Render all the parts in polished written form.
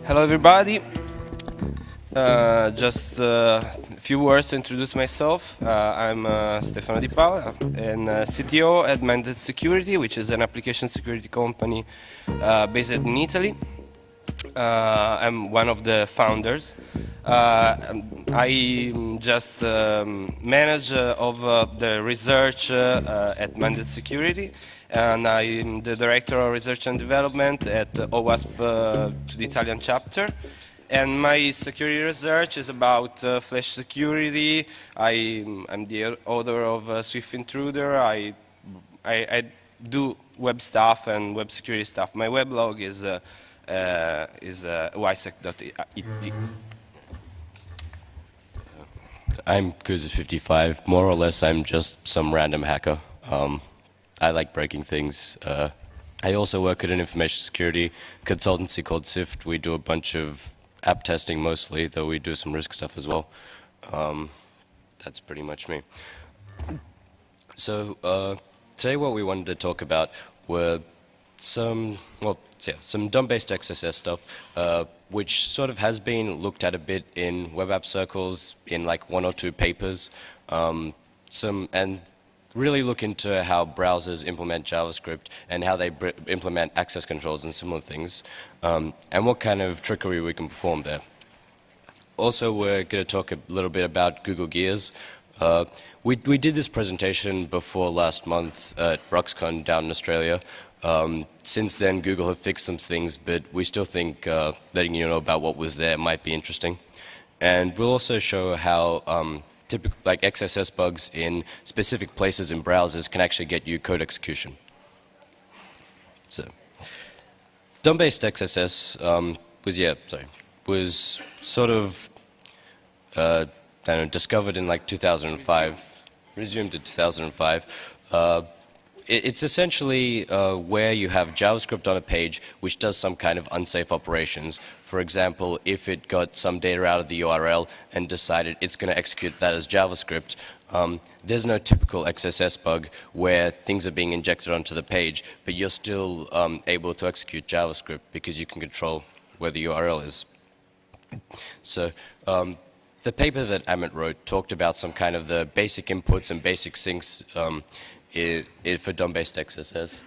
Hello, everybody. Just a few words to introduce myself. I'm Stefano Di Paola, and CTO at Minded Security, which is an application security company based in Italy. I'm one of the founders. I just manage of the research at Minded Security, and I'm the director of research and development at OWASP, the Italian chapter. And my security research is about flash security. I'm the author of Swift Intruder. I do web stuff and web security stuff. My weblog is ysec.it. I'm Kuza55. More or less, I'm just some random hacker. I like breaking things. I also work at an information security consultancy called SIFT. We do a bunch of app testing mostly, though we do some risk stuff as well. That's pretty much me. So today what we wanted to talk about were some DOM-based XSS stuff, which sort of has been looked at a bit in web app circles in like 1 or 2 papers, and really look into how browsers implement JavaScript and how they implement access controls and similar things, and what kind of trickery we can perform there. Also, we're going to talk a little bit about Google Gears. We did this presentation before last month at RuxCon down in Australia. Since then, Google have fixed some things, but we still think letting you know about what was there might be interesting. And we'll also show how typical, like XSS bugs in specific places in browsers can actually get you code execution. So, DOM-based XSS was sort of discovered in like 2005, resumed in 2005. It's essentially where you have JavaScript on a page which does some kind of unsafe operations. For example, if it got some data out of the URL and decided it's going to execute that as JavaScript, there's no typical XSS bug where things are being injected onto the page, but you're still able to execute JavaScript because you can control where the URL is. So the paper that Amit wrote talked about some kind of the basic inputs and basic sinks for DOM-based XSS.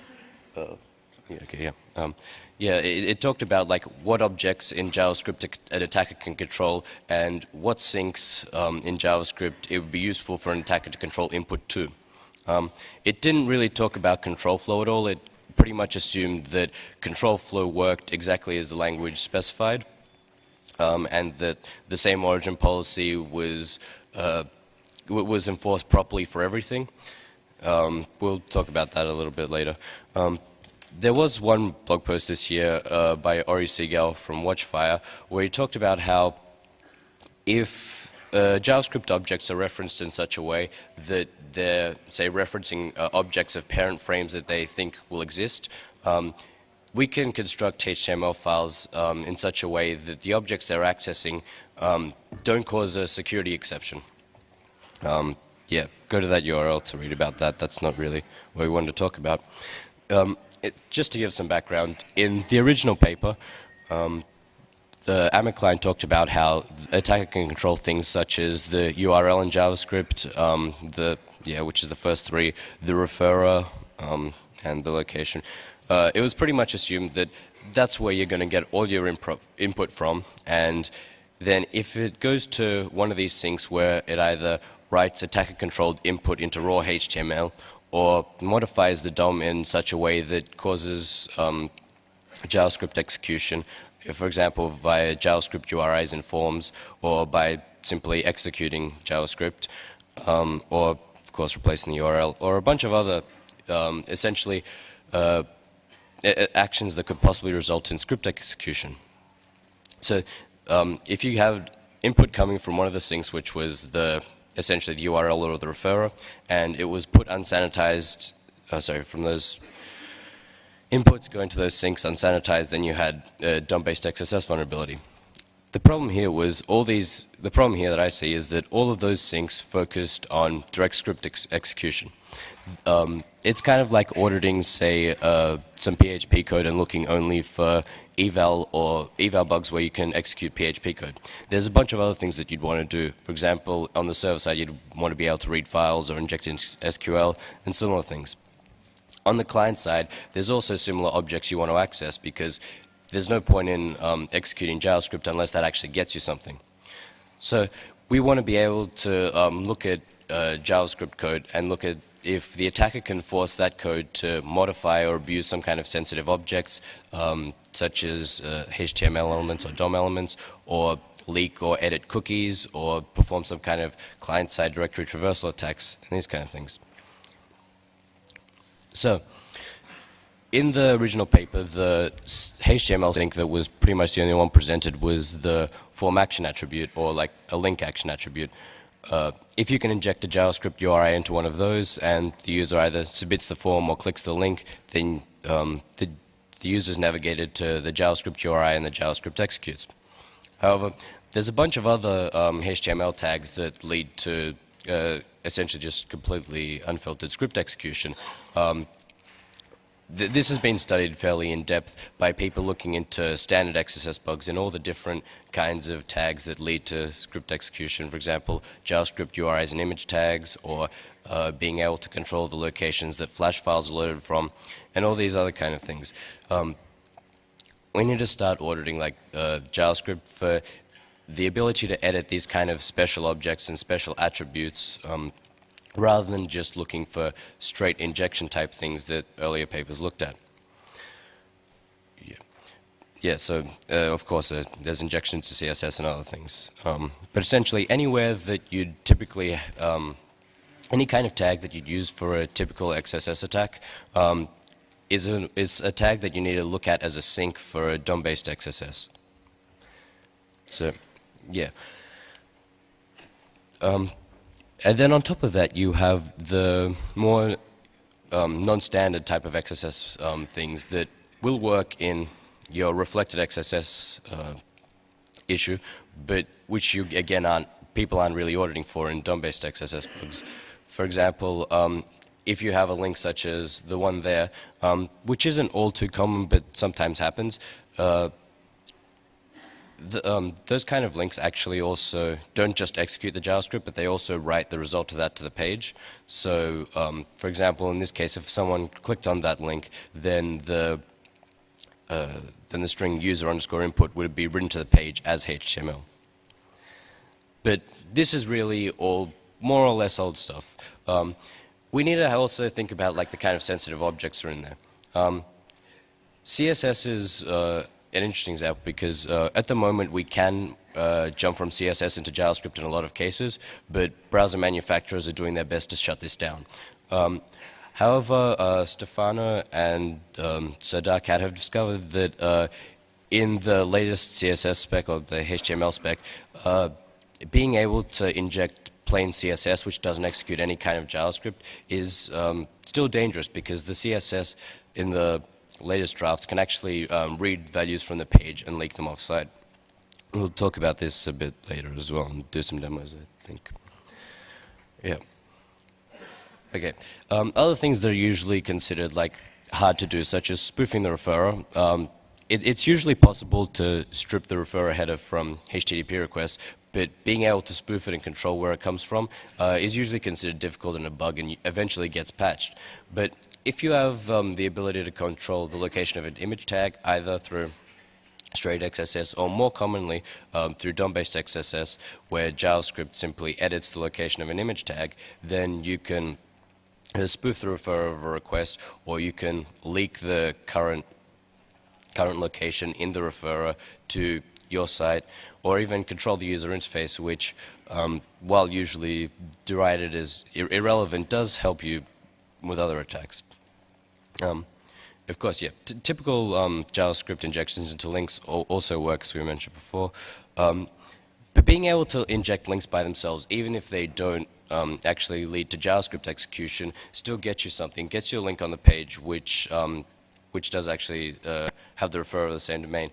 It talked about like what objects in JavaScript an attacker can control and what sinks in JavaScript it would be useful for an attacker to control input to. It didn't really talk about control flow at all. It pretty much assumed that control flow worked exactly as the language specified, and that the same origin policy was enforced properly for everything. We'll talk about that a little bit later. There was one blog post this year by Ori Segal from Watchfire where he talked about how if JavaScript objects are referenced in such a way that they're, say, referencing objects of parent frames that they think will exist, we can construct HTML files in such a way that the objects they're accessing don't cause a security exception. Yeah, go to that URL to read about that. That's not really what we wanted to talk about. Just to give some background, in the original paper, the Amit Klein talked about how the attacker can control things such as the URL in JavaScript, which is the first 3, the referrer, and the location. It was pretty much assumed that that's where you're going to get all your input from, and then if it goes to one of these sinks where it either writes attacker-controlled input into raw HTML or modifies the DOM in such a way that causes JavaScript execution, for example, via JavaScript URIs in forms or by simply executing JavaScript, or, of course, replacing the URL, or a bunch of other, essentially, actions that could possibly result in script execution. So if you have input coming from one of the sinks, which was essentially the URL or the referrer, and it was put unsanitized, from those inputs going to those sinks unsanitized, then you had a DOM-based XSS vulnerability. The problem here was the problem here that I see is that all of those syncs focused on direct script execution. It's kind of like auditing, say, some PHP code and looking only for eval bugs where you can execute PHP code. There's a bunch of other things that you'd want to do. For example, on the server side, you'd want to be able to read files or inject in SQL and similar things. On the client side, there's also similar objects you want to access because there's no point in executing JavaScript unless that actually gets you something. So we want to be able to look at JavaScript code and look at if the attacker can force that code to modify or abuse some kind of sensitive objects, such as HTML elements or DOM elements, or leak or edit cookies, or perform some kind of client-side directory traversal attacks, and these kind of things. So, in the original paper, the HTML sync that was pretty much the only one presented was the form action attribute, or like a link action attribute. If you can inject a JavaScript URI into one of those, and the user either submits the form or clicks the link, then the user is navigated to the JavaScript URI and the JavaScript executes. However, there's a bunch of other HTML tags that lead to essentially just completely unfiltered script execution. This has been studied fairly in depth by people looking into standard XSS bugs and all the different kinds of tags that lead to script execution. For example, JavaScript URIs and image tags, or being able to control the locations that Flash files are loaded from, and all these other kind of things. We need to start auditing like JavaScript for the ability to edit these kind of special objects and special attributes, rather than just looking for straight injection type things that earlier papers looked at. Yeah, so of course there's injections to CSS and other things. But essentially anywhere that you'd typically, any kind of tag that you'd use for a typical XSS attack is a tag that you need to look at as a sink for a DOM-based XSS. So, yeah. And then on top of that, you have the more non-standard type of XSS things that will work in your reflected XSS issue, but which you again people aren't really auditing for in DOM-based XSS bugs. For example, if you have a link such as the one there, which isn't all too common but sometimes happens, those kind of links actually also don't just execute the JavaScript, but they also write the result of that to the page. So, for example, in this case, if someone clicked on that link, then the string user underscore input would be written to the page as HTML. But this is really all more or less old stuff. We need to also think about like the kind of sensitive objects that are in there. CSS is an interesting example because at the moment we can jump from CSS into JavaScript in a lot of cases, but browser manufacturers are doing their best to shut this down. However, Stefano and Sir Darkat have discovered that in the latest CSS spec, or the HTML spec, being able to inject plain CSS, which doesn't execute any kind of JavaScript, is still dangerous because the CSS in the latest drafts can actually read values from the page and leak them offsite. We'll talk about this a bit later as well and do some demos, I think. Yeah. Okay. Other things that are usually considered like hard to do, such as spoofing the referrer. It's usually possible to strip the referrer header from HTTP requests, but being able to spoof it and control where it comes from is usually considered difficult and a bug and eventually gets patched. But if you have the ability to control the location of an image tag, either through straight XSS or more commonly through DOM-based XSS, where JavaScript simply edits the location of an image tag, then you can spoof the referrer of a request, or you can leak the current location in the referrer to your site, or even control the user interface, which, while usually derided as irrelevant, does help you with other attacks. Of course, yeah, typical JavaScript injections into links also work, as we mentioned before. But being able to inject links by themselves, even if they don't actually lead to JavaScript execution, still gets you something, gets you a link on the page which does actually have the referrer of the same domain.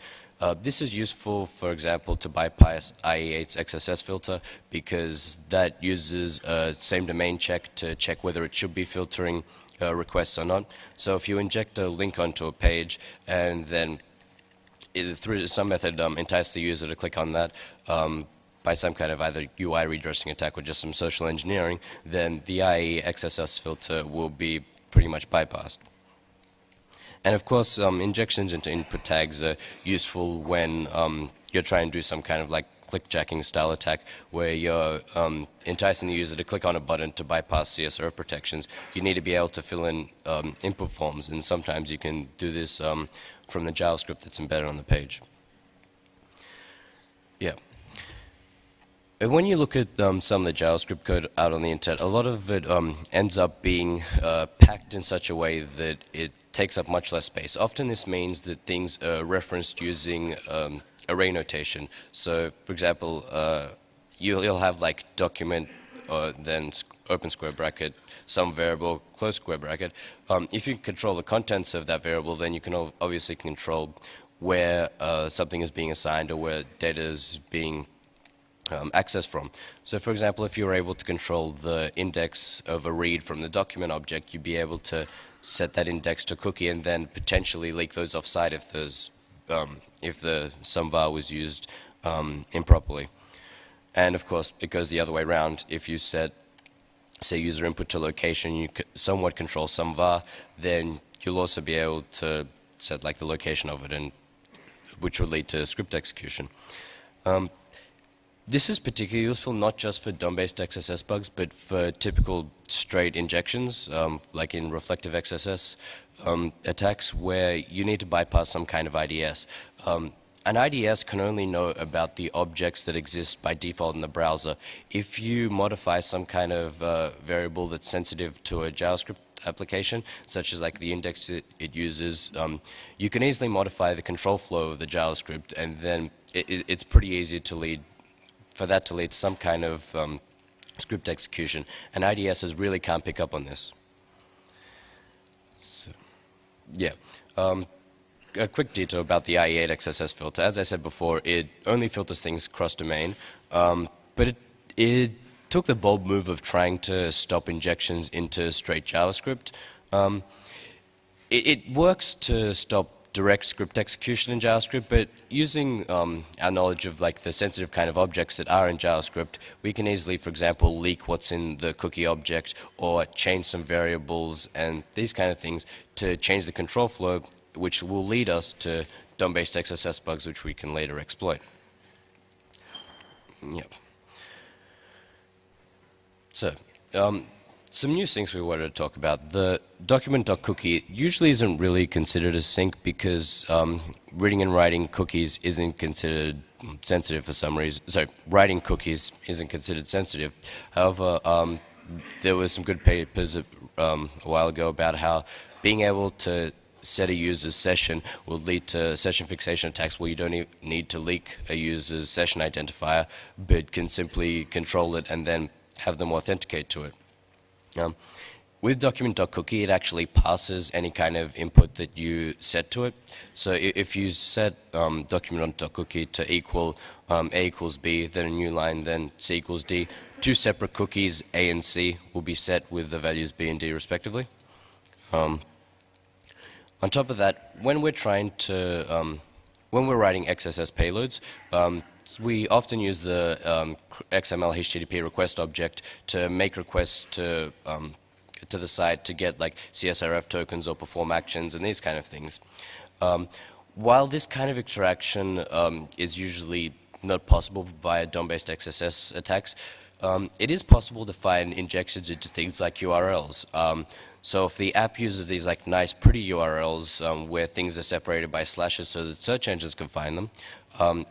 This is useful, for example, to bypass IE8's XSS filter because that uses a same domain check to check whether it should be filtering requests or not. So if you inject a link onto a page and then through some method entice the user to click on that by some kind of either UI redressing attack or just some social engineering, then the IE XSS filter will be pretty much bypassed. And of course, injections into input tags are useful when you're trying to do some kind of like clickjacking style attack where you're enticing the user to click on a button to bypass CSRF protections. You need to be able to fill in input forms, and sometimes you can do this from the JavaScript that's embedded on the page. Yeah. And when you look at some of the JavaScript code out on the internet, a lot of it ends up being packed in such a way that it takes up much less space. Often this means that things are referenced using array notation. So, for example, you'll have like document, then open square bracket, some variable, close square bracket. If you can control the contents of that variable, then you can obviously control where something is being assigned or where data is being accessed from. So for example, if you were able to control the index of a read from the document object, you'd be able to set that index to cookie and then potentially leak those offsite if there's if the some var was used improperly. And of course, it goes the other way around. If you set, say, user input to location, you somewhat control some var, then you'll also be able to set like the location of it, and which will lead to script execution. This is particularly useful not just for DOM-based XSS bugs, but for typical straight injections, like in reflective XSS attacks, where you need to bypass some kind of IDS. An IDS can only know about the objects that exist by default in the browser. If you modify some kind of variable that's sensitive to a JavaScript application, such as like the index it uses, you can easily modify the control flow of the JavaScript, and then it's pretty easy to lead for that to lead to some kind of script execution, and IDSs really can't pick up on this. So, yeah. A quick detail about the IE8 XSS filter. As I said before, it only filters things cross-domain, but it took the bold move of trying to stop injections into straight JavaScript. It works to stop direct script execution in JavaScript, but using our knowledge of like the sensitive kind of objects that are in JavaScript, we can easily, for example, leak what's in the cookie object or change some variables and these kind of things to change the control flow, which will lead us to DOM-based XSS bugs, which we can later exploit. Yep. So, some new things we wanted to talk about. The document.cookie usually isn't really considered a sync because reading and writing cookies isn't considered sensitive for some reason. So writing cookies isn't considered sensitive. However, there were some good papers a while ago about how being able to set a user's session will lead to session fixation attacks where you don't need to leak a user's session identifier, but can simply control it and then have them authenticate to it. With document.cookie, it actually passes any kind of input that you set to it. So if you set document.cookie to equal A equals B, then a new line, then C equals D, two separate cookies, A and C, will be set with the values B and D respectively. On top of that, when we're trying to, when we're writing XSS payloads, we often use the XML HTTP request object to make requests to the site to get like CSRF tokens or perform actions and these kind of things. While this kind of interaction is usually not possible via DOM-based XSS attacks, it is possible to find injections into things like URLs. So if the app uses these like nice pretty URLs where things are separated by slashes so that search engines can find them,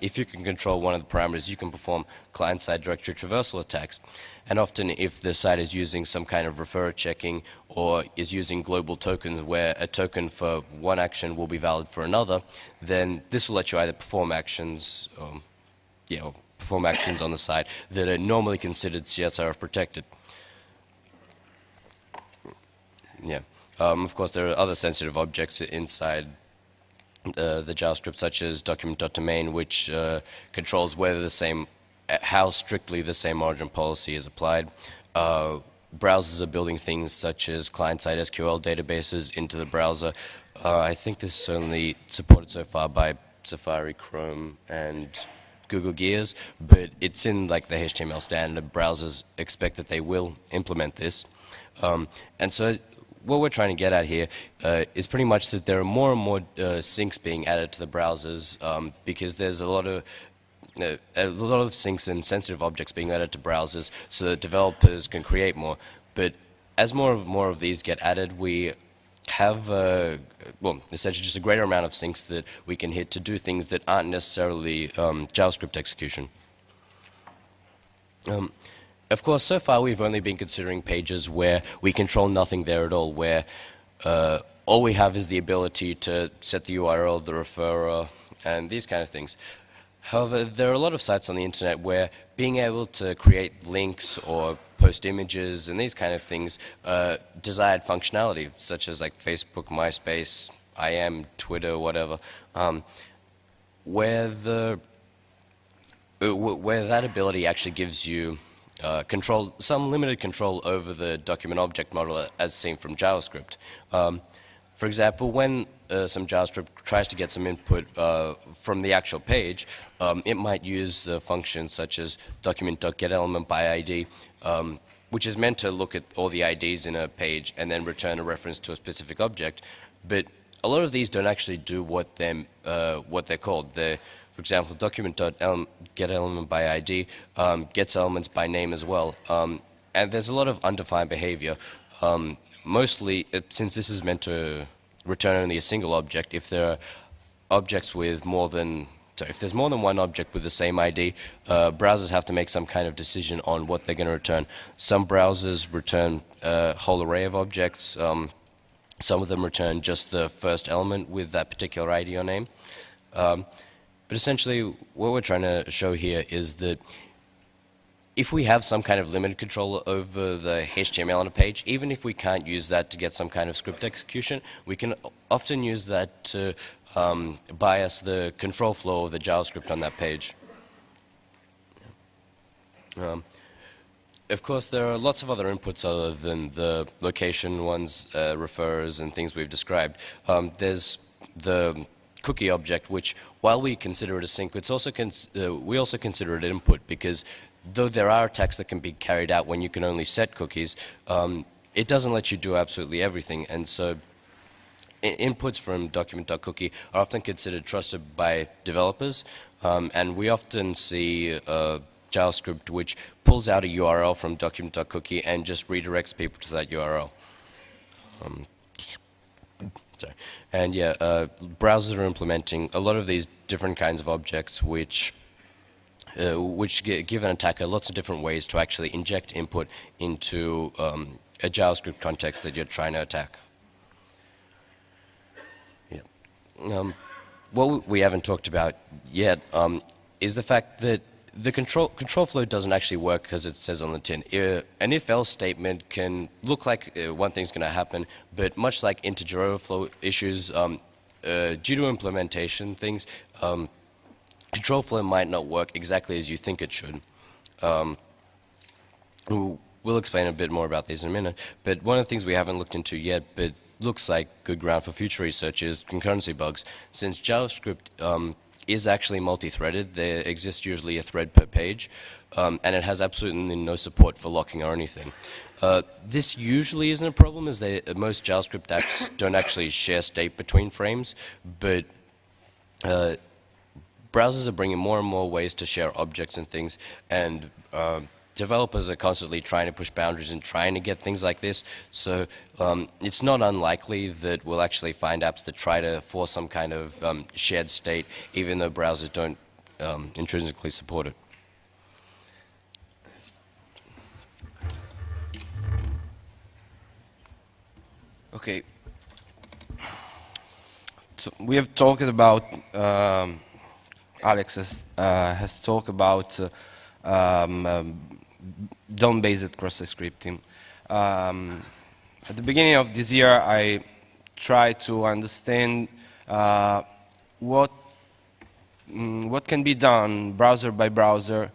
if you can control one of the parameters, you can perform client-side directory traversal attacks. And often if the site is using some kind of referrer checking or is using global tokens where a token for one action will be valid for another, then this will let you either perform actions, or perform actions on the site that are normally considered CSRF protected. Yeah. Of course, there are other sensitive objects inside the JavaScript, such as document.domain, which controls whether how strictly the same origin policy is applied. Browsers are building things such as client-side SQL databases into the browser. I think this is only supported so far by Safari, Chrome, and Google Gears, but it's in like the HTML standard. Browsers expect that they will implement this. And so what we're trying to get at here is pretty much that there are more and more syncs being added to the browsers because there's a lot of syncs and sensitive objects being added to browsers so that developers can create more. But as more of these get added, we have, well, essentially just a greater amount of syncs that we can hit to do things that aren't necessarily JavaScript execution. Of course, so far we've only been considering pages where we control nothing there at all, where all we have is the ability to set the URL, the referrer, and these kind of things. However, there are a lot of sites on the internet where being able to create links or post images and these kind of things desired functionality, such as like Facebook, MySpace, IM, Twitter, whatever, where that ability actually gives you some limited control over the document object model as seen from JavaScript. For example, when some JavaScript tries to get some input from the actual page, it might use functions such as document.getElementById, which is meant to look at all the IDs in a page and then return a reference to a specific object. But a lot of these don't actually do what they're called. For example, document.getElementById gets elements by name as well. And there's a lot of undefined behavior. Mostly, since this is meant to return only a single object, if there are objects with if there's more than one object with the same ID, browsers have to make some kind of decision on what they're going to return. Some browsers return a whole array of objects. Some of them return just the first element with that particular ID or name. But essentially, what we're trying to show here is that if we have some kind of limited control over the HTML on a page, even if we can't use that to get some kind of script execution, we can often use that to bias the control flow of the JavaScript on that page. Of course, there are lots of other inputs other than the location ones, referrers, and things we've described. There's the cookie object, which, while we consider it a sync, we also consider it input, because though there are attacks that can be carried out when you can only set cookies, it doesn't let you do absolutely everything. And so inputs from document.cookie are often considered trusted by developers. And we often see JavaScript which pulls out a URL from document.cookie and just redirects people to that URL. Sorry. And yeah, browsers are implementing a lot of these different kinds of objects which give an attacker lots of different ways to actually inject input into a JavaScript context that you're trying to attack. Yeah. What we haven't talked about yet is the fact that the control flow doesn't actually work as it says on the tin. An if-else statement can look like one thing's going to happen, but much like integer overflow issues, due to implementation things, control flow might not work exactly as you think it should. We'll explain a bit more about these in a minute, but one of the things we haven't looked into yet, but looks like good ground for future research, is concurrency bugs. Since JavaScript is actually multi-threaded, there exists usually a thread per page, and it has absolutely no support for locking or anything. This usually isn't a problem, as most JavaScript apps don't actually share state between frames, but browsers are bringing more and more ways to share objects and things, and developers are constantly trying to push boundaries and trying to get things like this. So it's not unlikely that we'll actually find apps that try to force some kind of shared state, even though browsers don't intrinsically support it. Okay. So we have talked about, Alex has talked about DOM-based cross-site scripting. At the beginning of this year, I tried to understand what can be done browser by browser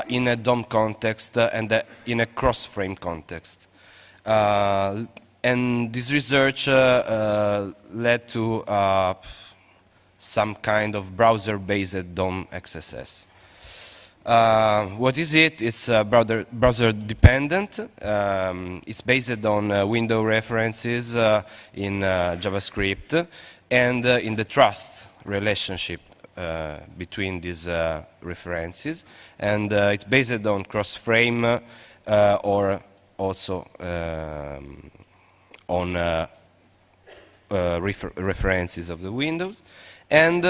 in a DOM context and in a cross-frame context. And this research led to some kind of browser-based DOM XSS. What is it? It's browser dependent. It's based on window references in JavaScript and in the trust relationship between these references. And it's based on cross-frame or also on references of the windows. And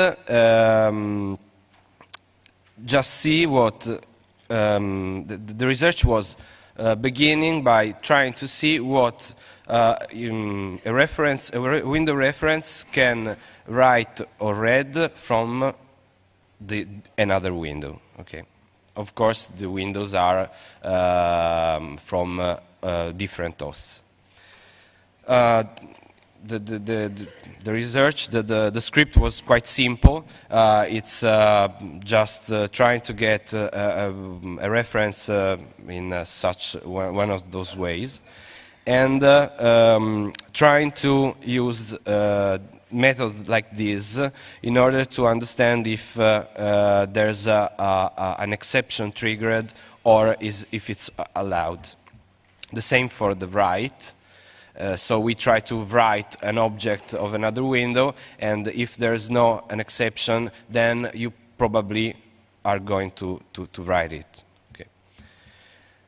just see what the research was beginning by trying to see what a window reference can write or read from another window. Okay, of course the windows are from different hosts. The research, the script was quite simple. It's just trying to get a reference in such one of those ways, and trying to use methods like this in order to understand if there's an exception triggered or if it's allowed. The same for the write. So we try to write an object of another window, and if there's an exception, then you probably are going to write it. Okay.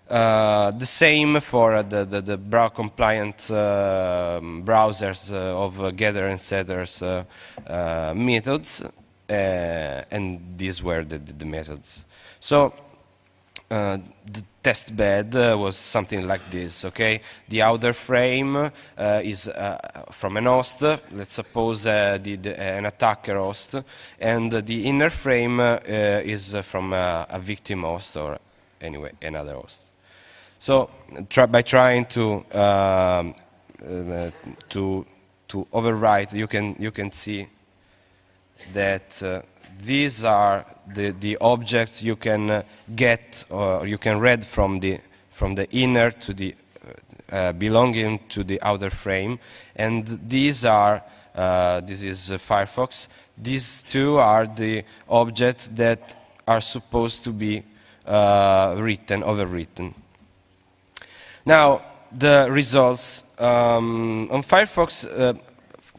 The same for the compliant browsers of getter and setters methods, and these were the methods. So the test bed was something like this, okay? The outer frame is from an host, let's suppose an attacker host, and the inner frame is from a victim host or anyway another host. So by trying to overwrite, you can see that these are the objects you can get or you can read from the inner to the belonging to the outer frame, and these are this is Firefox. These two are the objects that are supposed to be overwritten. Now the results on Firefox.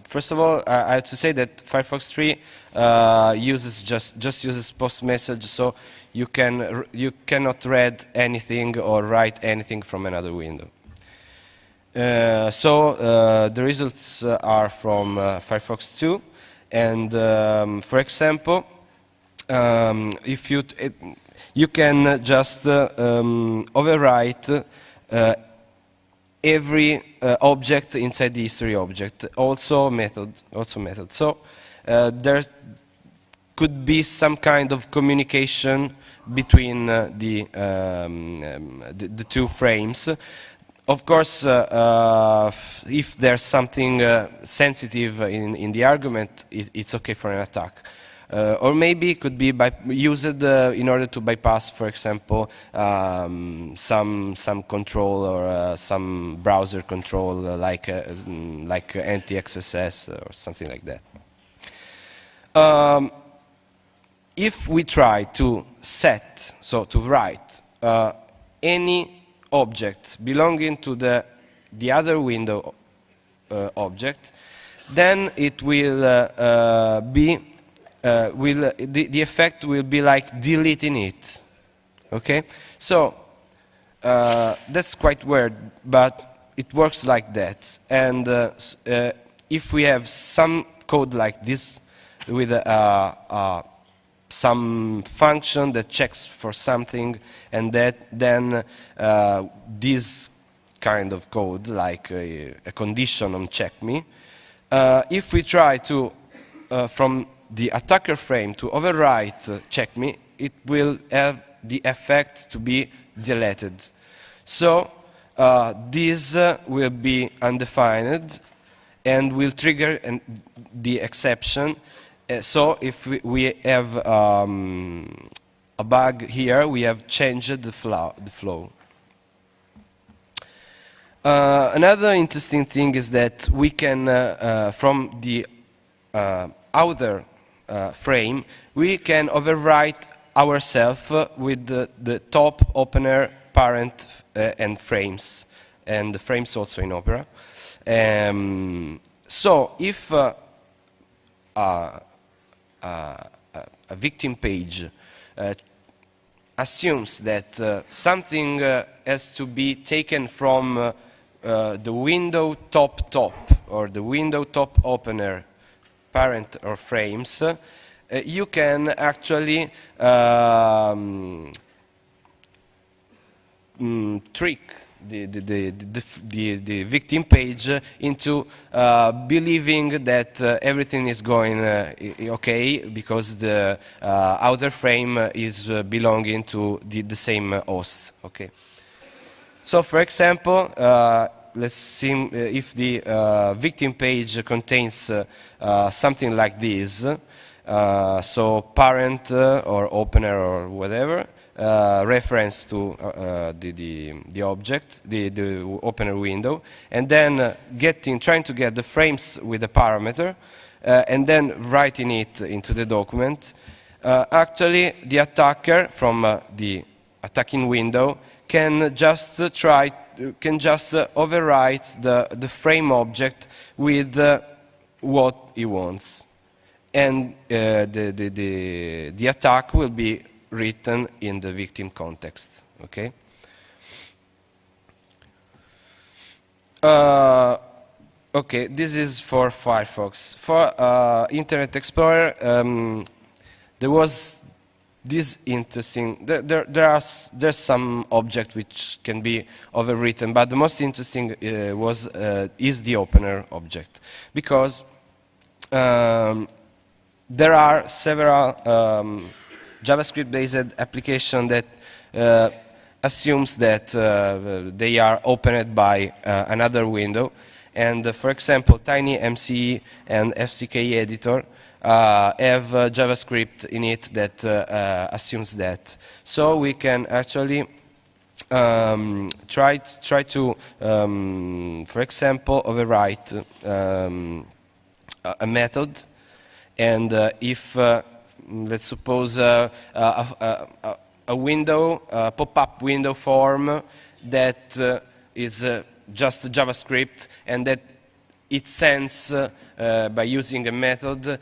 First of all, I have to say that Firefox 3 uses just uses post message, so you cannot read anything or write anything from another window. So the results are from Firefox 2, and for example, if you can just overwrite every object inside the history object, also method. So there could be some kind of communication between the two frames. Of course, if there's something sensitive in the argument, it's okay for an attack. Or maybe it could be used in order to bypass, for example, some control or some browser control like anti-XSS or something like that. If we try to set, so to write any object belonging to the other window object, then it will be the effect will be like deleting it. Okay, so that's quite weird, but it works like that. And if we have some code like this with some function that checks for something, and then this kind of code, like a condition on check me, if we try to from the attacker frame to overwrite check me, it will have the effect to be deleted. So this will be undefined and will trigger the exception, So if we have a bug here, we have changed the flow. Another interesting thing is that we can, from the outer frame, we can overwrite ourselves with the top opener, parent, and frames, and the frames also in Opera. So if a victim page assumes that something has to be taken from the window top or the window top opener, parent or frames, you can actually trick the victim page into believing that everything is going okay because the outer frame is belonging to the same host. Okay. So, for example, let's see if the victim page contains something like this. So, parent or opener or whatever. Reference to the object, the opener window, and then trying to get the frames with the parameter, and then writing it into the document. Actually, the attacker from the attacking window can just overwrite the frame object with what he wants, and the attack will be written in the victim context. Okay. Okay, this is for Firefox. For Internet Explorer, there was this interesting. There's some object which can be overwritten, but the most interesting is the opener object, because there are several JavaScript-based application that assumes that they are opened by another window. And for example, TinyMCE and FCK editor have JavaScript in it that assumes that. So we can actually try to, for example, overwrite a method, and if let's suppose a window, a pop-up window form that is just JavaScript, and that it sends, by using a method,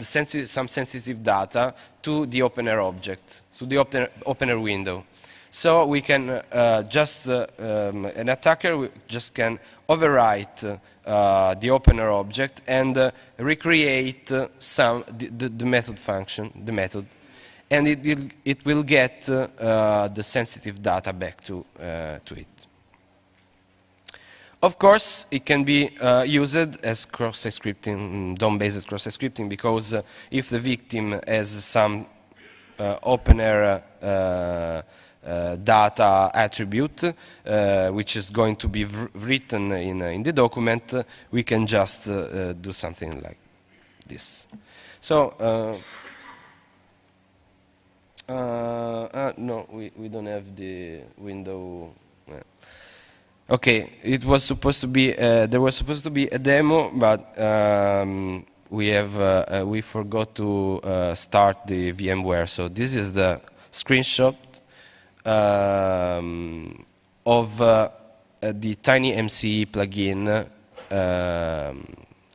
some sensitive data to the opener object, to the opener window. So we can an attacker just can overwrite the opener object and recreate the method function, and it will get the sensitive data back to it. Of course, it can be used as cross-site scripting, DOM-based cross-site scripting, because if the victim has some opener data attribute, which is going to be written in the document, we can just do something like this. So, no, we don't have the window. Okay, it was supposed to be there was supposed to be a demo, but we forgot to start the VMware. So this is the screenshot of the TinyMCE plugin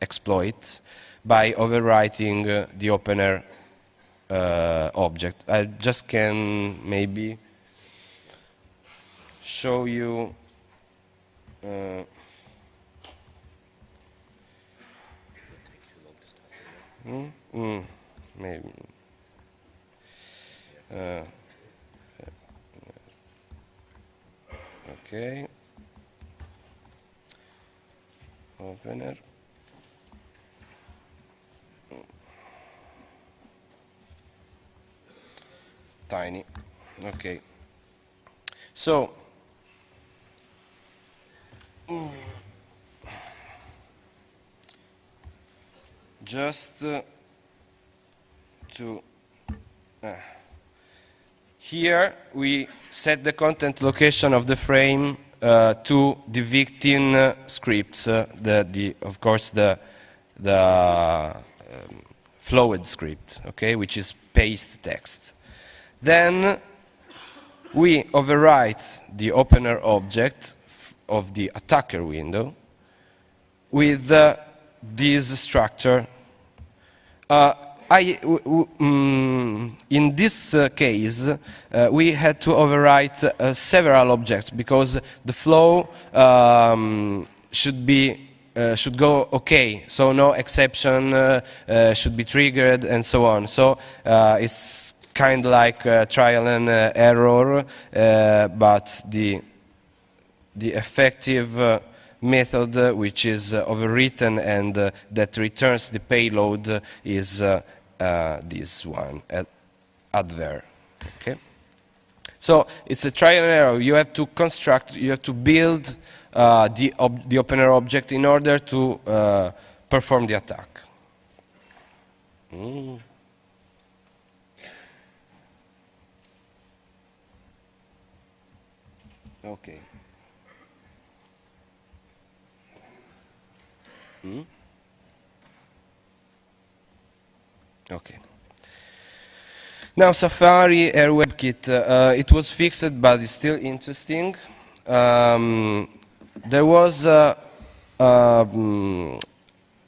exploit by overwriting the opener object. I just can maybe show you. Maybe. Okay. Opener. Tiny. Okay. So. Just to... Here we set the content location of the frame to the victim scripts, of course the flowed script, okay, which is paste text. Then we overwrite the opener object of the attacker window with this structure. In this case, we had to overwrite several objects because the flow should go okay, so no exception should be triggered and so on. So it's kind of like trial and error, but the effective method, which is overwritten and that returns the payload, is this one, adver. Okay. So it's a trial and error. You have to construct, you have to build the opener object in order to perform the attack. Okay. Okay. Now Safari Air WebKit, it was fixed, but it's still interesting. There was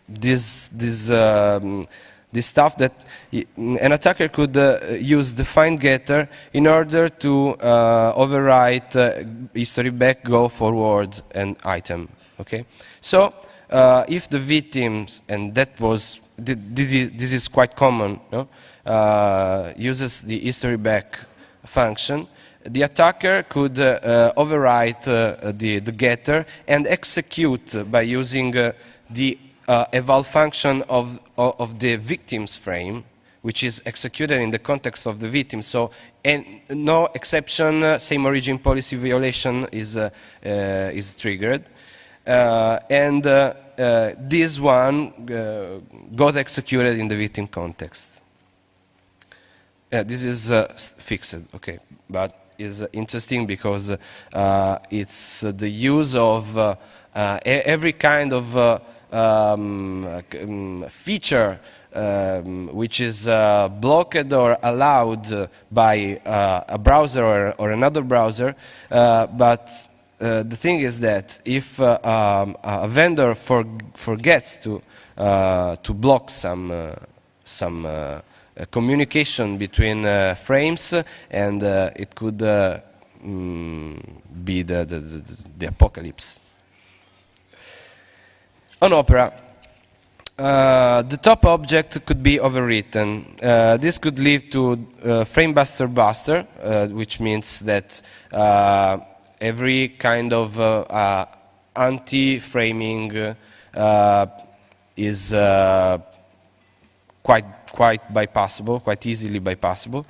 this stuff that an attacker could use the find getter in order to overwrite history back, go forward, and item. Okay, so if the victims, and that was this is quite common, no? Uses the history back function, the attacker could overwrite the getter and execute by using the eval function of the victim's frame, which is executed in the context of the victim. So, and no exception, same origin policy violation is triggered, and this one got executed in the victim context. This is fixed, okay, but is interesting because it's the use of every kind of feature which is blocked or allowed by a browser or another browser, but the thing is that if a vendor forgets to block some communication between frames, and it could be the apocalypse. On Opera, the top object could be overwritten. This could lead to frame buster, which means that every kind of anti-framing is quite bypassable, quite easily bypassable,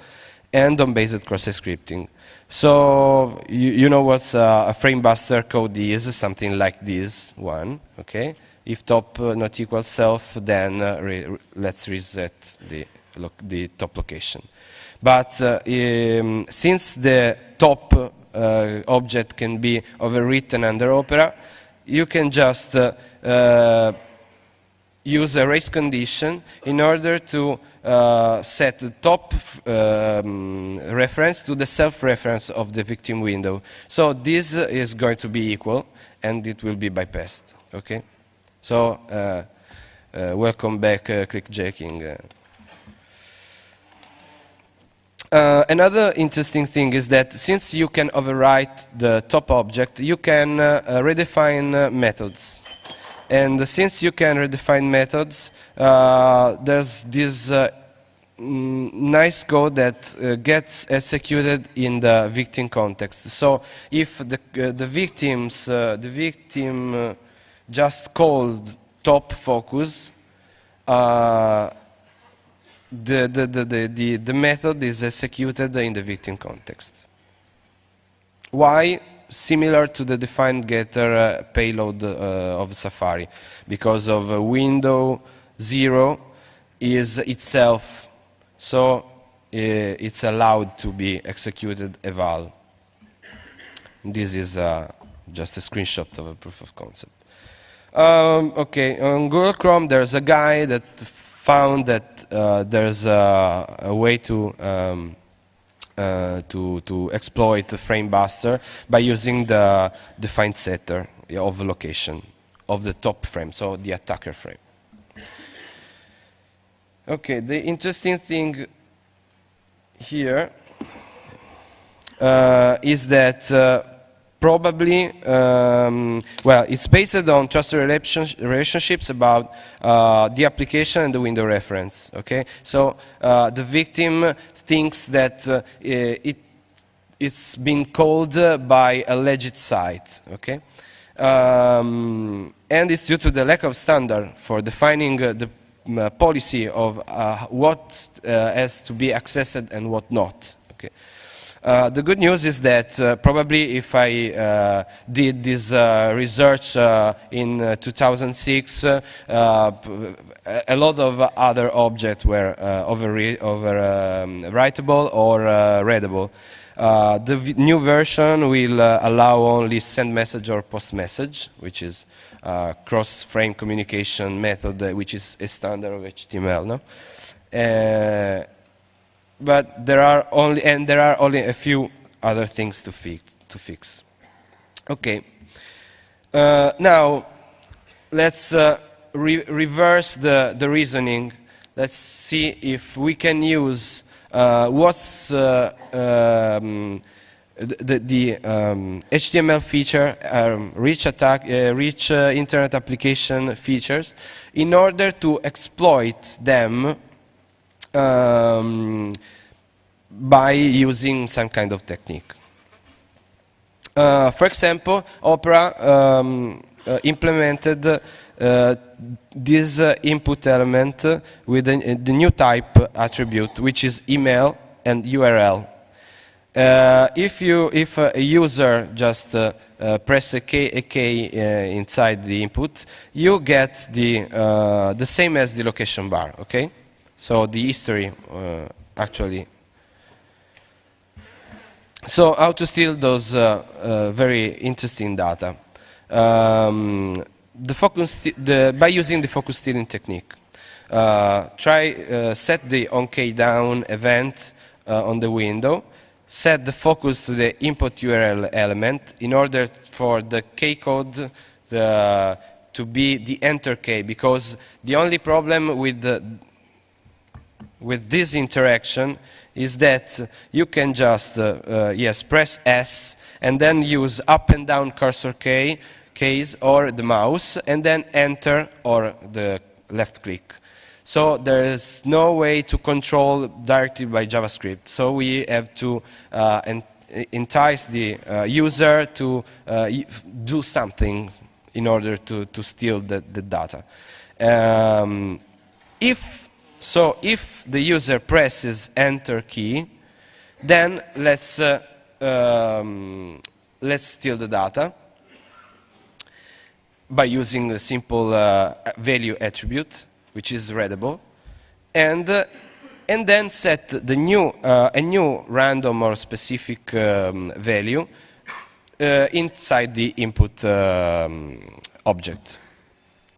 and DOM-based cross-site scripting. So you know what a frame buster code is, something like this one, okay? If top not equal self, then let's reset the top location. But since the top object can be overwritten under Opera, you can just use a race condition in order to set the top reference to the self-reference of the victim window. So this is going to be equal, and it will be bypassed, okay? So welcome back, clickjacking. Another interesting thing is that since you can overwrite the top object, you can redefine methods. And since you can redefine methods, there's this nice code that gets executed in the victim context. So if the victim just called top focus, the method is executed in the victim context. Why? Similar to the defined getter payload of Safari, because of window 0 is itself so it's allowed to be executed eval. This is just a screenshot of a proof of concept. Okay, on Google Chrome there's a guy that found that there's a way to exploit the frame buster by using the defined setter of location of the top frame, so the attacker frame. Okay, the interesting thing here is that probably, well, it's based on trusted relationships about the application and the window reference, okay? So the victim thinks that it's been called by a legit site, okay? And it's due to the lack of standard for defining the policy of what has to be accessed and what not, okay? The good news is that probably if I did this research in 2006, a lot of other objects were writable or readable. The new version will allow only send message or post message, which is cross-frame communication method, which is a standard of HTML. No? But there are only a few other things to fix. Okay. Now let's reverse the reasoning. Let's see if we can use what's the HTML feature, rich internet application features, in order to exploit them by using some kind of technique. For example, Opera implemented this input element with the new type attribute, which is email and URL. If a user just press a key inside the input, you get the same as the location bar. Okay. So the history, actually. So how to steal those very interesting data? By using the focus stealing technique. Set the onKey down event on the window. Set the focus to the input URL element in order for the key code to be the enter key, because the only problem with this interaction is that you can just press S and then use up and down cursor keys or the mouse and then enter or the left click. So there is no way to control directly by JavaScript. So we have to entice the user to do something in order to steal the data. If the user presses enter key, then let's steal the data by using a simple value attribute, which is readable, and then set a new random or specific value inside the input object.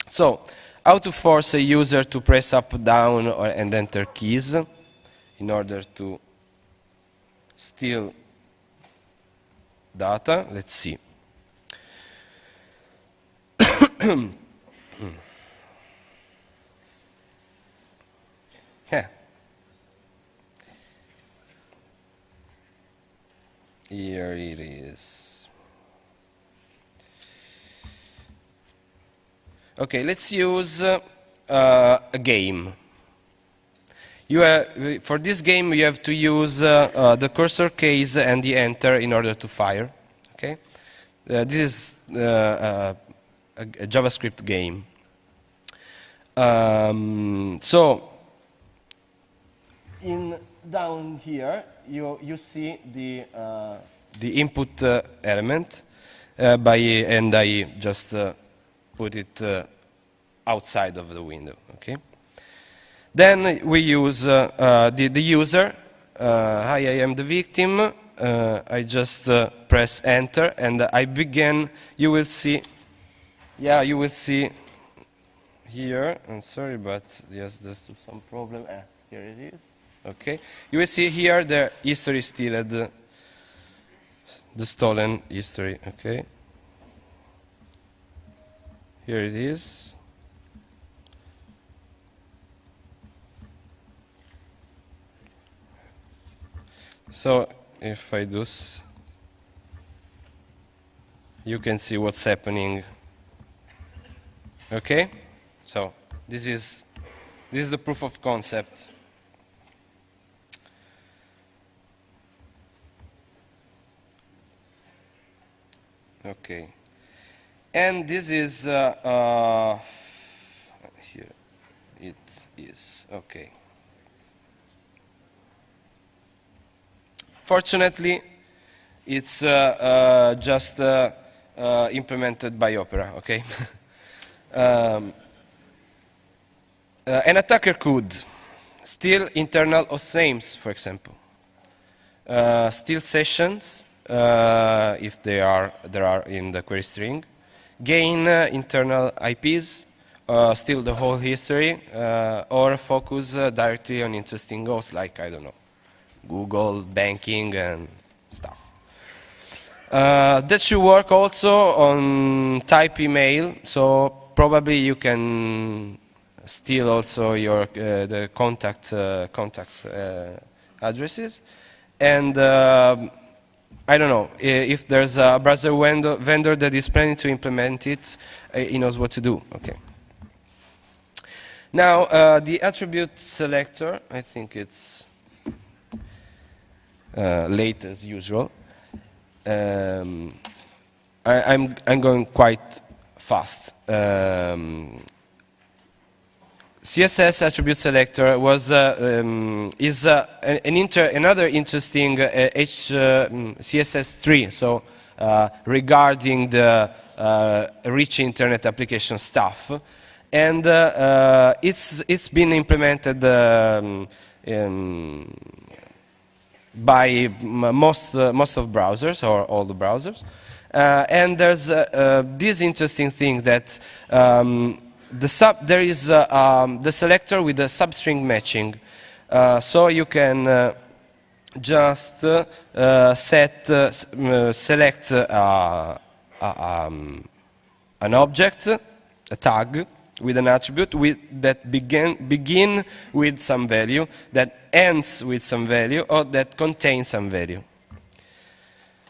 So, how to force a user to press up, down, and enter keys in order to steal data? Let's see. Yeah. Here it is. Okay, let's use a game. For this game, you have to use the cursor keys and the enter in order to fire. Okay, this is a JavaScript game. So, down here, you see the input element, and I just put it outside of the window. Okay. Then we use the user. Hi, I am the victim. I just press enter and I begin. You will see, yeah, you will see here. I'm sorry, but yes, there's some problem. Here it is. Okay. You will see here the history still at the stolen history. Okay. Here it is. So if I do, you can see what's happening. Okay, so this is the proof of concept. Okay, and this is here. It is okay. Fortunately, it's just implemented by Opera, okay? An attacker could steal internal host names, for example, steal sessions if there are in the query string, gain internal IPs, steal the whole history, or focus directly on interesting hosts like, I don't know, Google, banking, and stuff. That should work also on type email, so probably you can steal also your the contact addresses. And I don't know, if there's a browser vendor that is planning to implement it, he knows what to do. Okay. Now, the attribute selector, I think it's late as usual. I'm going quite fast. CSS attribute selector was is another interesting CSS tree. So regarding the rich internet application stuff, and it's been implemented by most of browsers, or all the browsers. And there's this interesting thing that there is the selector with the substring matching. So you can just select an object, a tag, with an attribute that begin with some value, that ends with some value, or that contains some value.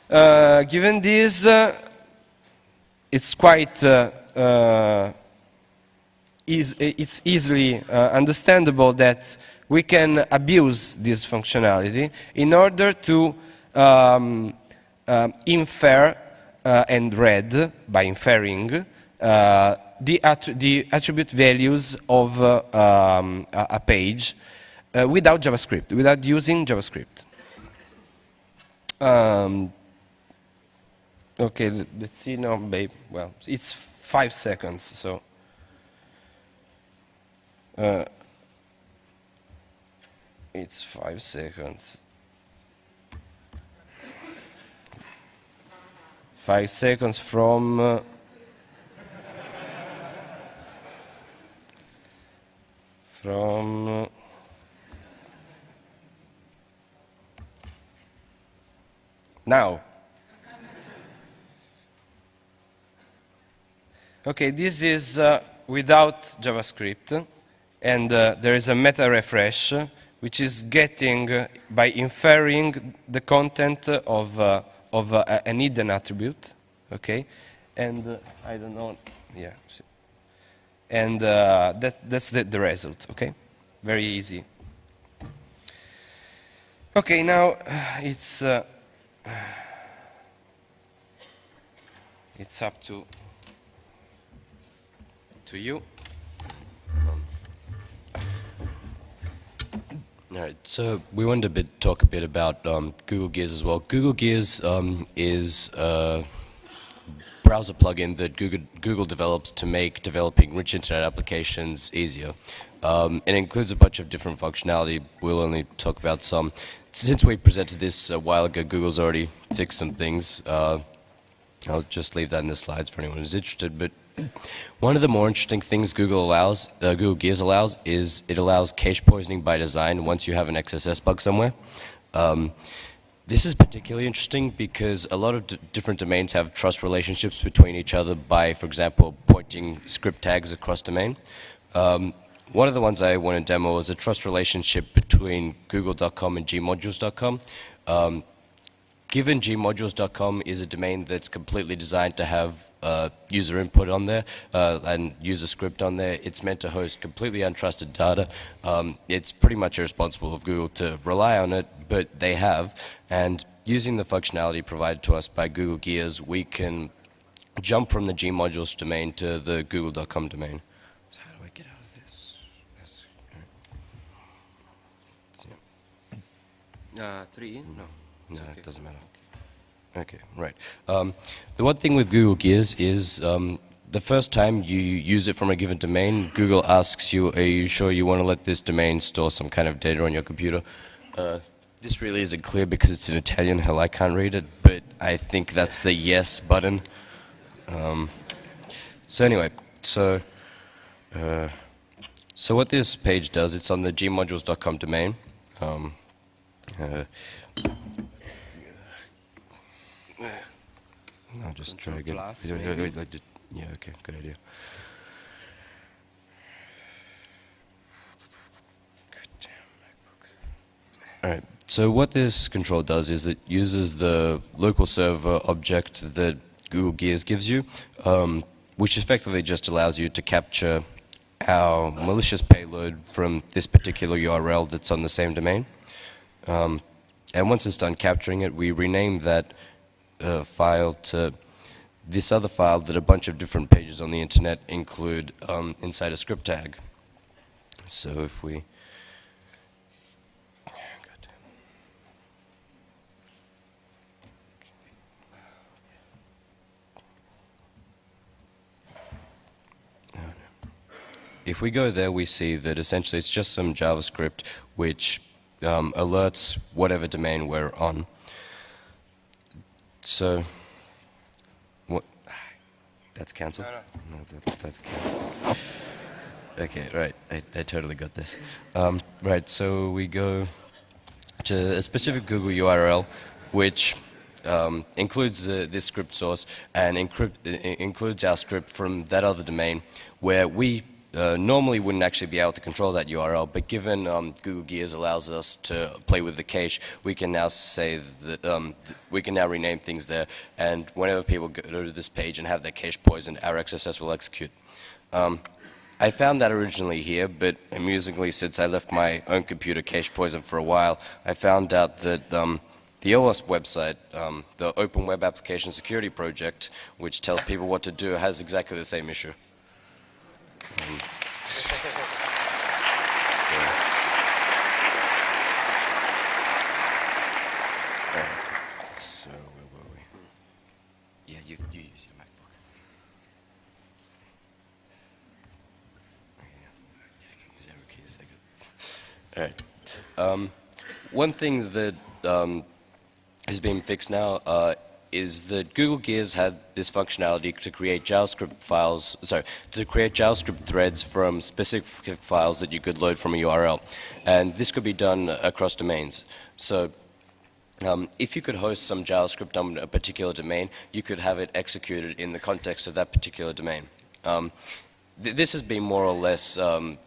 Given this, it's quite it's easily understandable that we can abuse this functionality in order to infer and read, by inferring, the attribute values of a page without JavaScript, without using JavaScript. Okay, let's see now, babe. Well, it's 5 seconds, so. It's 5 seconds. 5 seconds from. Now. Okay, this is without JavaScript, and there is a meta refresh, which is getting, by inferring the content of an hidden attribute, okay, and I don't know, yeah, and that's the result, okay, very easy. Okay, now it's up to you. All right, so we wanted to talk a bit about Google Gears as well. Google Gears is browser plugin that Google develops to make developing rich internet applications easier. It includes a bunch of different functionality. We'll only talk about some. Since we presented this a while ago, Google's already fixed some things. I'll just leave that in the slides for anyone who's interested. But one of the more interesting things Google Gears allows, is it allows cache poisoning by design once you have an XSS bug somewhere. This is particularly interesting because a lot of different domains have trust relationships between each other by, for example, pointing script tags across domain. One of the ones I want to demo is a trust relationship between google.com and gmodules.com. Given gmodules.com is a domain that's completely designed to have user input on there and user script on there, it's meant to host completely untrusted data. It's pretty much irresponsible of Google to rely on it, but they have. And using the functionality provided to us by Google Gears, we can jump from the gmodules domain to the google.com domain. So how do I get out of this? Yes. 3? No. No, okay. It doesn't matter. Okay, right. The one thing with Google Gears is the first time you use it from a given domain, Google asks you, are you sure you want to let this domain store some kind of data on your computer? This really isn't clear because it's in Italian. Hell, I can't read it, but I think that's the yes button. So anyway, so what this page does, it's on the gmodules.com domain. I'll just try again. Yeah, okay, good idea. Good damn MacBook. All right, so what this control does is it uses the local server object that Google Gears gives you, which effectively just allows you to capture our malicious payload from this particular URL that's on the same domain. And once it's done capturing it, we rename that file to this other file that a bunch of different pages on the internet include inside a script tag. So if we... If we go there, we see that essentially it's just some JavaScript which alerts whatever domain we're on. So, what? That's cancelled? No. No, that's cancelled. Okay, right. I totally got this. Right, so we go to a specific Google URL, which includes this script source and includes our script from that other domain, where we normally wouldn't actually be able to control that URL, but given Google Gears allows us to play with the cache, we can now say that we can now rename things there, and whenever people go to this page and have their cache poisoned, our XSS will execute. I found that originally here, but amusingly, since I left my own computer cache poisoned for a while, I found out that the OWASP website, the Open Web Application Security Project, which tells people what to do, has exactly the same issue. So where were we? Yeah, you use your MacBook. Yeah, I can use arrow key a second. All right. One thing that has been fixed now is that Google Gears had this functionality to create JavaScript threads from specific files that you could load from a URL. And this could be done across domains. So if you could host some JavaScript on a particular domain, you could have it executed in the context of that particular domain. This has been more or less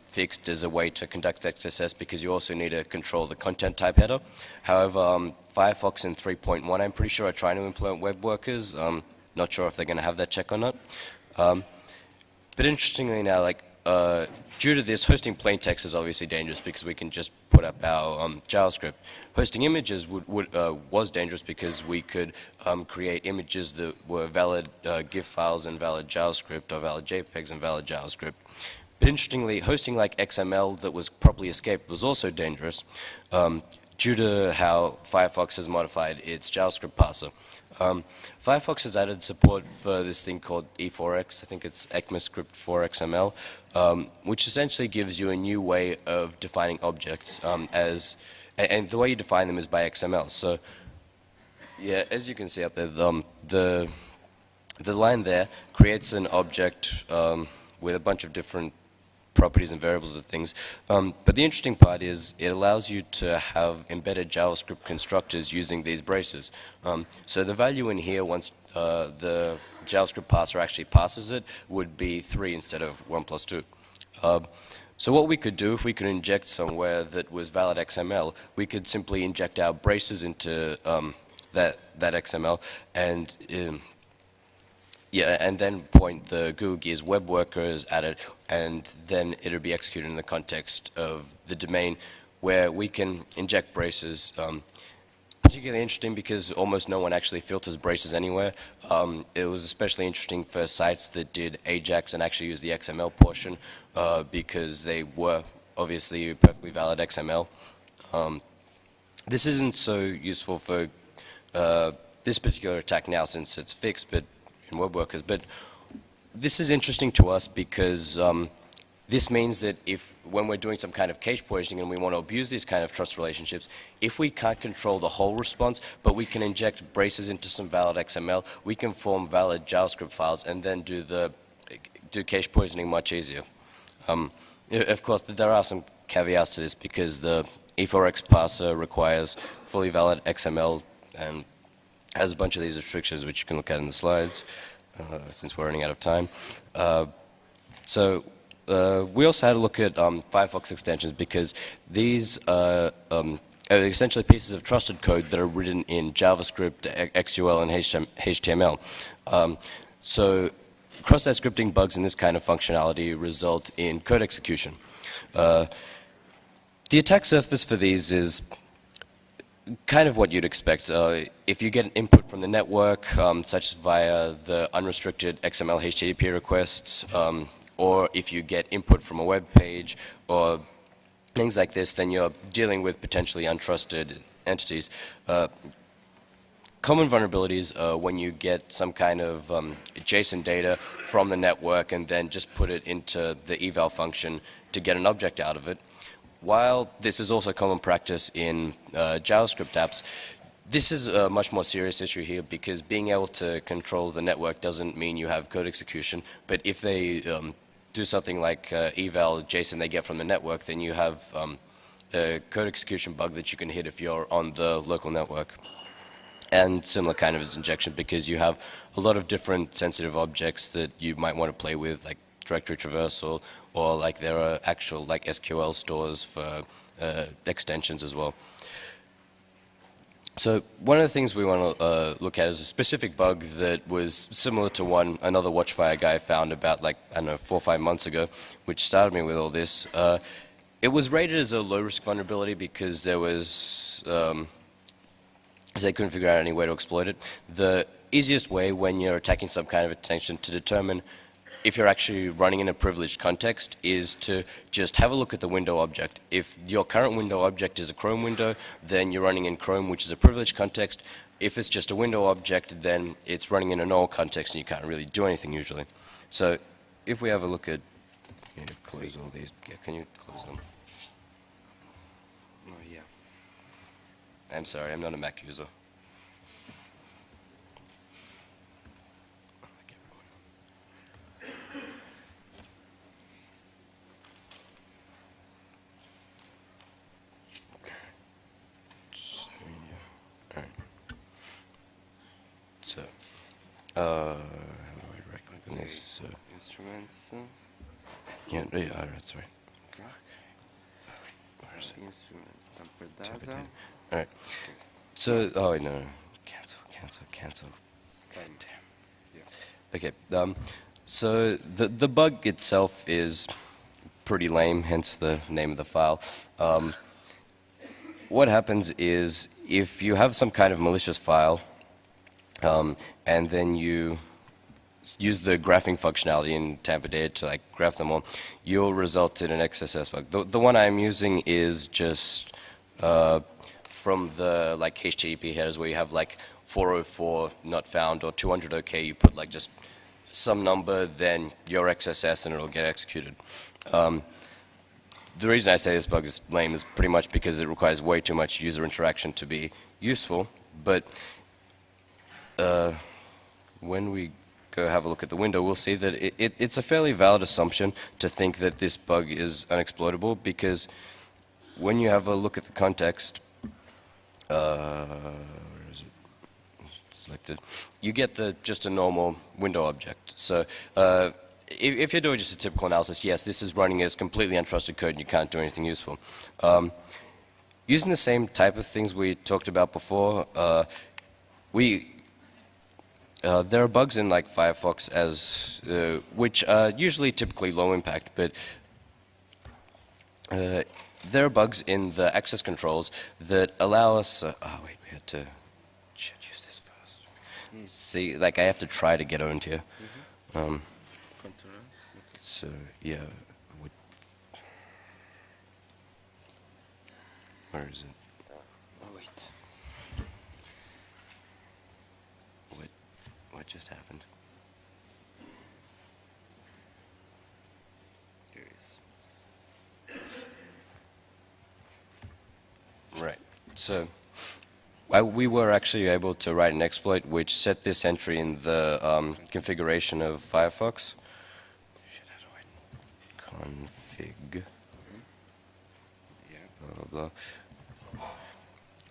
fixed as a way to conduct XSS because you also need to control the content type header. However, Firefox in 3.1, I'm pretty sure, are trying to implement web workers. Not sure if they're going to have that check or not. But interestingly now, like due to this, hosting plain text is obviously dangerous because we can just put up our JavaScript. Hosting images was dangerous because we could create images that were valid GIF files and valid JavaScript, or valid JPEGs and valid JavaScript. But interestingly, hosting like XML that was properly escaped was also dangerous. due to how Firefox has modified its JavaScript parser. Firefox has added support for this thing called E4X, I think it's ECMAScript 4XML, which essentially gives you a new way of defining objects and the way you define them is by XML. So, yeah, as you can see up there, the line there creates an object with a bunch of different properties and variables and things. But the interesting part is it allows you to have embedded JavaScript constructors using these braces. So the value in here, once the JavaScript parser actually passes it, would be 3 instead of 1 plus 2. So what we could do, if we could inject somewhere that was valid XML, we could simply inject our braces into that XML and and then point the Google Gears web workers at it, and then it would be executed in the context of the domain where we can inject braces. Particularly interesting because almost no one actually filters braces anywhere. It was especially interesting for sites that did AJAX and actually used the XML portion because they were obviously perfectly valid XML. This isn't so useful for this particular attack now since it's fixed, but in web workers. But this is interesting to us because this means that when we're doing some kind of cache poisoning and we want to abuse these kind of trust relationships, if we can't control the whole response, but we can inject braces into some valid XML, we can form valid JavaScript files and then do cache poisoning much easier. Of course, there are some caveats to this because the E4X parser requires fully valid XML and has a bunch of these restrictions which you can look at in the slides since we're running out of time. We also had a look at Firefox extensions because these are essentially pieces of trusted code that are written in JavaScript, XUL, and HTML. So cross-site scripting bugs in this kind of functionality result in code execution. The attack surface for these is kind of what you'd expect. If you get an input from the network, such as via the unrestricted XML HTTP requests, or if you get input from a web page or things like this, then you're dealing with potentially untrusted entities. Common vulnerabilities are when you get some kind of JSON data from the network and then just put it into the eval function to get an object out of it. While this is also common practice in JavaScript apps, this is a much more serious issue here because being able to control the network doesn't mean you have code execution, but if they do something like eval JSON they get from the network, then you have a code execution bug that you can hit if you're on the local network. And similar kind of as injection because you have a lot of different sensitive objects that you might want to play with, like directory traversal, or like there are actual like SQL stores for extensions as well. So one of the things we want to look at is a specific bug that was similar to another Watchfire guy found about like, I don't know, 4 or 5 months ago, which started me with all this. It was rated as a low-risk vulnerability because there was, they couldn't figure out any way to exploit it. The easiest way when you're attacking some kind of extension to determine if you're actually running in a privileged context is to just have a look at the window object. If your current window object is a Chrome window, then you're running in Chrome, which is a privileged context. If it's just a window object, then it's running in a null context and you can't really do anything usually. So if we have a look at, you know, close all these, yeah, can you close them? Oh, yeah. I'm sorry, I'm not a Mac user. How do I right click on this? Instruments. Yeah, that's right. Fuck. Where is it? Instruments. Temper data. Alright. So, oh no. Cancel. God damn. Yeah. Okay. So the bug itself is pretty lame, hence the name of the file. What happens is if you have some kind of malicious file, and then you use the graphing functionality in Tamper Data to like graph them all, you'll result in an XSS bug. The one I'm using is just from the like HTTP headers where you have like 404 not found or 200 OK, you put like just some number, then your XSS, and it'll get executed. The reason I say this bug is lame is pretty much because it requires way too much user interaction to be useful. But when we go have a look at the window, we'll see that it's a fairly valid assumption to think that this bug is unexploitable, because when you have a look at the context, where is it selected, you get just a normal window object. So if you're doing just a typical analysis, yes, this is running as completely untrusted code and you can't do anything useful. Using the same type of things we talked about before, there are bugs in like Firefox which are usually typically low impact, but there are bugs in the access controls that allow us. Oh wait, we had to use this first. See, like I have to try to get owned here. So yeah, where is it? Oh wait. What just happened? Here it is. Right. So we were actually able to write an exploit which set this entry in the configuration of Firefox. Config. Blah, blah, blah.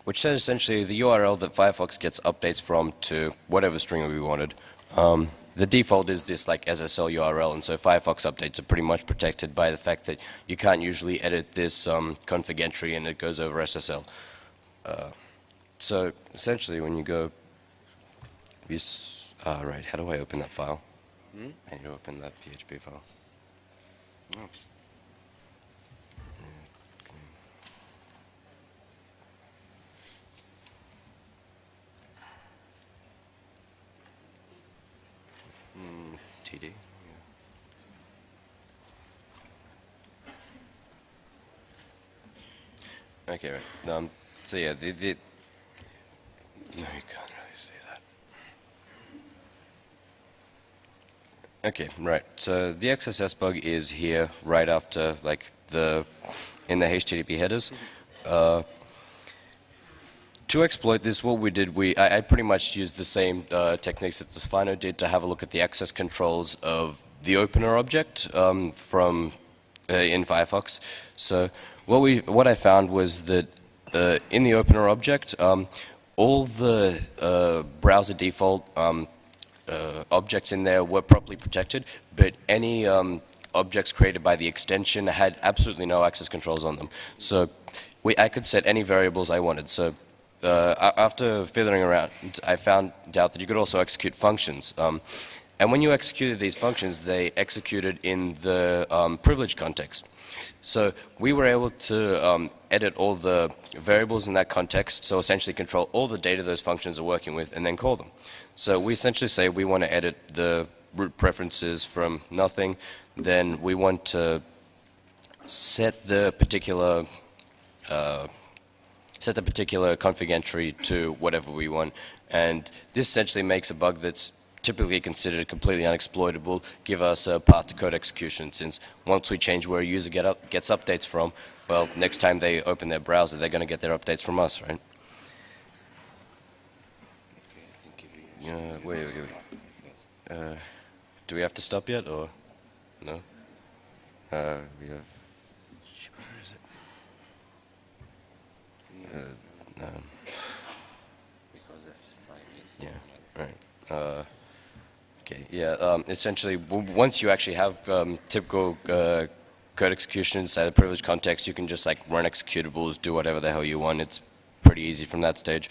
Which said essentially the URL that Firefox gets updates from to whatever string we wanted. The default is this like SSL URL, and so Firefox updates are pretty much protected by the fact that you can't usually edit this config entry and it goes over SSL. So essentially when you go, right, how do I open that file? I need to open that PHP file. Oh. TD. Yeah. Okay, right. So yeah, no, you can't really see that. Okay, right. So the XSS bug is here right after, like, in the HTTP headers. To exploit this, what we did, I pretty much used the same techniques that Stefano did to have a look at the access controls of the opener object in Firefox. So what I found was that in the opener object, all the browser default objects in there were properly protected, but any objects created by the extension had absolutely no access controls on them. So I could set any variables I wanted. So after fiddling around, I found out that you could also execute functions. And when you executed these functions, they executed in the privilege context. So we were able to edit all the variables in that context, so essentially control all the data those functions are working with and then call them. So we essentially say we want to edit the root preferences from nothing, then we want to set the particular config entry to whatever we want, and this essentially makes a bug that's typically considered completely unexploitable give us a path to code execution, since once we change where a user gets updates from, well, next time they open their browser, they're going to get their updates from us, right? Wait. Do we have to stop yet, or no? We have. Where is it? Because F5 is. Yeah. Right. Okay. Yeah. Essentially, once you actually have typical code execution inside the privileged context, you can just like run executables, do whatever the hell you want. It's pretty easy from that stage.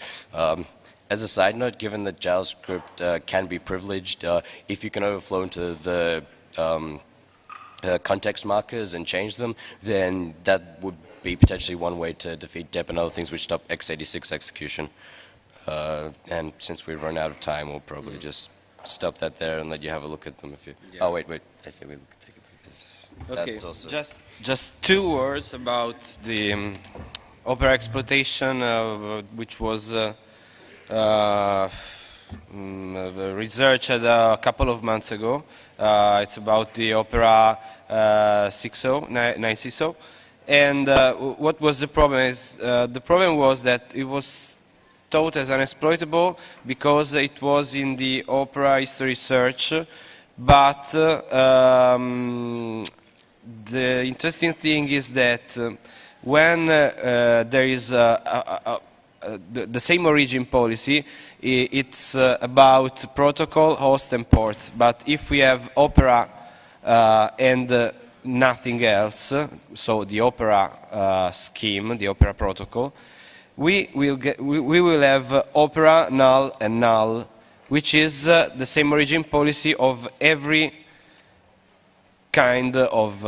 As a side note, given that JavaScript can be privileged, if you can overflow into the context markers and change them, then that would be potentially one way to defeat DEP and other things which stop x86 execution. And since we've run out of time, we'll probably just stop that there and let you have a look at them if you... Yeah. Oh, wait. I say we take a look at this. Okay, that's also... just 2 words about the opera exploitation, which was researched a couple of months ago. It's about the opera 960. And what was the problem is, the problem was that it was taught as unexploitable because it was in the opera history search, but the interesting thing is that when there is the same origin policy, it's about protocol, host, and port. But if we have opera and nothing else, so the opera scheme, the opera protocol, we will have opera, null, and null, which is the same origin policy of every kind of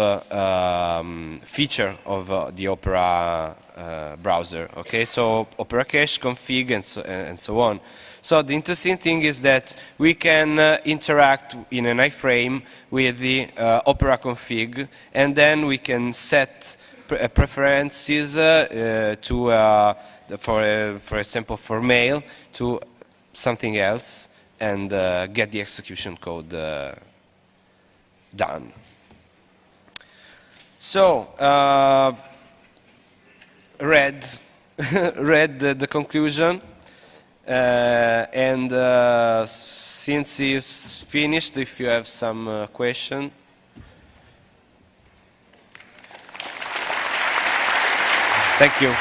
feature of the Opera browser. Okay, so Opera Cache, config, and so on. So the interesting thing is that we can interact in an iframe with the Opera config, and then we can set preferences to, for example, for mail to something else, and get the execution code done. So, read the conclusion, and since it's finished, if you have some question. Thank you.